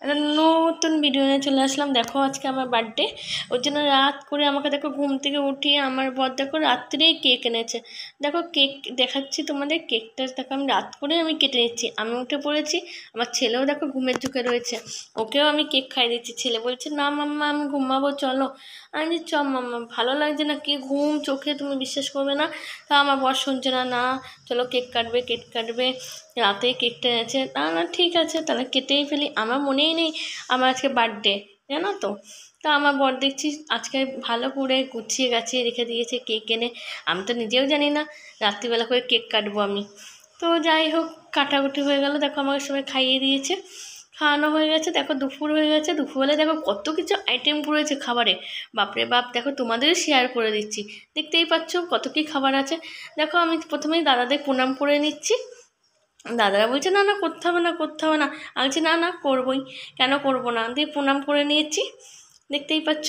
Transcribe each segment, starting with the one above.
একটা নতুন ভিডিও নিয়ে চলে আসলাম। দেখো আজকে আমার বার্থডে, ওর জন্য রাত করে আমাকে দেখো ঘুম থেকে উঠিয়ে আমার বর দেখো রাত্রেই কেক এনেছে। দেখো কেক দেখাচ্ছি তোমাদের, কেকটা দেখো আমি রাত করে আমি কেটে নিচ্ছি। আমি উঠে পড়েছি, আমার ছেলেও দেখো ঘুমের ঝুঁকে রয়েছে, ওকেও আমি কেক খাইয়ে দিচ্ছি। ছেলে বলছে না মাম্মা আমি ঘুমাবো চলো। আমি চ মাম্মা, ভালো লাগছে না কি ঘুম চোখে, তুমি বিশ্বাস করবে না। তা আমার বর শুনছে না, না চলো কেক কাটবে কেক কাটবে, রাতে কেকটা এনেছে। না না ঠিক আছে তাহলে কেটেই ফেলি, আমার মনেই নেই আমার আজকে বার্থডে, জানো তো। তা আমার বর দেখছি আজকে ভালো করে গুছিয়ে গাছিয়ে রেখে দিয়েছে কেক এনে। আমি তো নিজেও জানি না রাত্রিবেলা করে কেক কাটবো আমি। তো যাই হোক, কাটাকুটি হয়ে গেল, দেখো আমাকে সবাই খাইয়ে দিয়েছে, খাওয়ানো হয়ে গেছে। দেখো দুপুর হয়ে গেছে, দুপুরবেলায় দেখো কত কিছু আইটেম করেছে খাবারে, বাপরে বাপ। দেখো তোমাদেরও শেয়ার করে দিচ্ছি, দেখতেই পাচ্ছ কত কী খাবার আছে। দেখো আমি প্রথমেই দাদাদের প্রণাম করে নিচ্ছি। দাদারা বলছে না না করতে হবে না করতে হবে না, আমি বলছি না না করবোই, কেন করবো না, দিয়ে প্রণাম করে নিয়েছি। দেখতেই পাচ্ছ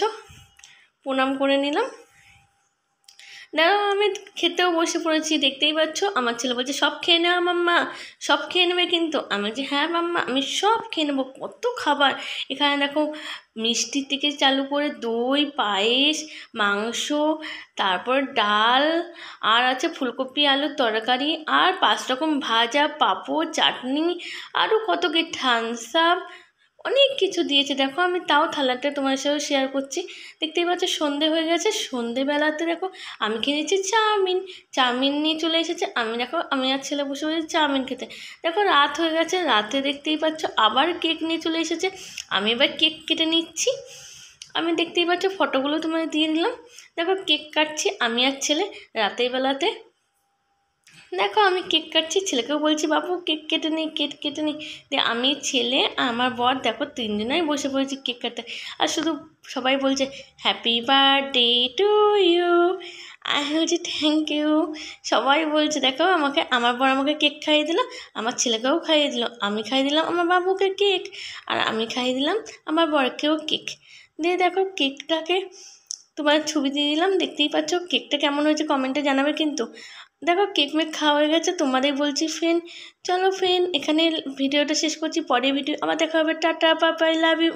প্রণাম করে নিলাম। দেখো আমি খেতেও বসে পড়েছি, দেখতেই পাচ্ছ। আমার ছেলে বলছে সব খেয়ে নেওয়া মাম্মা, সব খেয়ে নেবে কিন্তু। আমি বলছি হ্যাঁ মাম্মা আমি সব খেয়ে নেবো, কত খাবার এখানে দেখো। মিষ্টি থেকে চালু করে দই পায়েস মাংস, তারপর ডাল, আর আছে ফুলকপি আলুর তরকারি, আর 5 রকম ভাজা পাঁপড় চাটনি, আরও কত কি থামস আপ, অনেক কিছু দিয়েছে। দেখো আমি তাও থালাটা তোমার সাথে শেয়ার করছি। দেখতেই পাচ্ছ সন্ধে হয়ে গেছে, সন্ধেবেলাতে দেখো আমি খেয়ে নিচ্ছি চাউমিন। চাউমিন নিয়ে চলে এসেছে, আমি দেখো আমি আর ছেলে বসে বসে চাউমিন খেতে। দেখো রাত হয়ে গেছে, রাতে দেখতেই পাচ্ছ আবার কেক নিয়ে চলে এসেছে, আমি এবার কেক কেটে নিচ্ছি। আমি দেখতেই পাচ্ছ ফটোগুলো তোমাদের দিয়ে দিলাম। দেখো কেক কাটছি আমি আর ছেলে রাতের বেলাতে। দেখো আমি কেক কাটছি, ছেলেকেও বলছি বাবু কেক কেটে নিই কেক কেটে নিই। দিয়ে আমি ছেলে আমার বর দেখো তিনজনেই বসে পড়েছি কেক কাটতে। আর শুধু সবাই বলছে হ্যাপি বার্থডে টু ইউ। আমি বলছি থ্যাংক ইউ। সবাই বলছে দেখো আমাকে, আমার বর আমাকে কেক খাইয়ে দিল, আমার ছেলেকেও খাইয়ে দিল, আমি খাইয়ে দিলাম আমার বাবুকে কেক, আর আমি খাইয়ে দিলাম আমার বরকেও কেক। দিয়ে দেখো কেকটাকে তোমার ছবি দিয়ে দিলাম, দেখতেই পাচ্ছ কেকটা কেমন হয়েছে কমেন্টে জানাবে কিন্তু। দেখো কেক মেক খাওয়া হয়ে গেছে, তোমাদের বলছি ফ্রেন্ড চলো ফ্রেন্ড এখানে ভিডিওটা শেষ করছি, পরে ভিডিও আবার দেখা হবে, tata bye bye love you.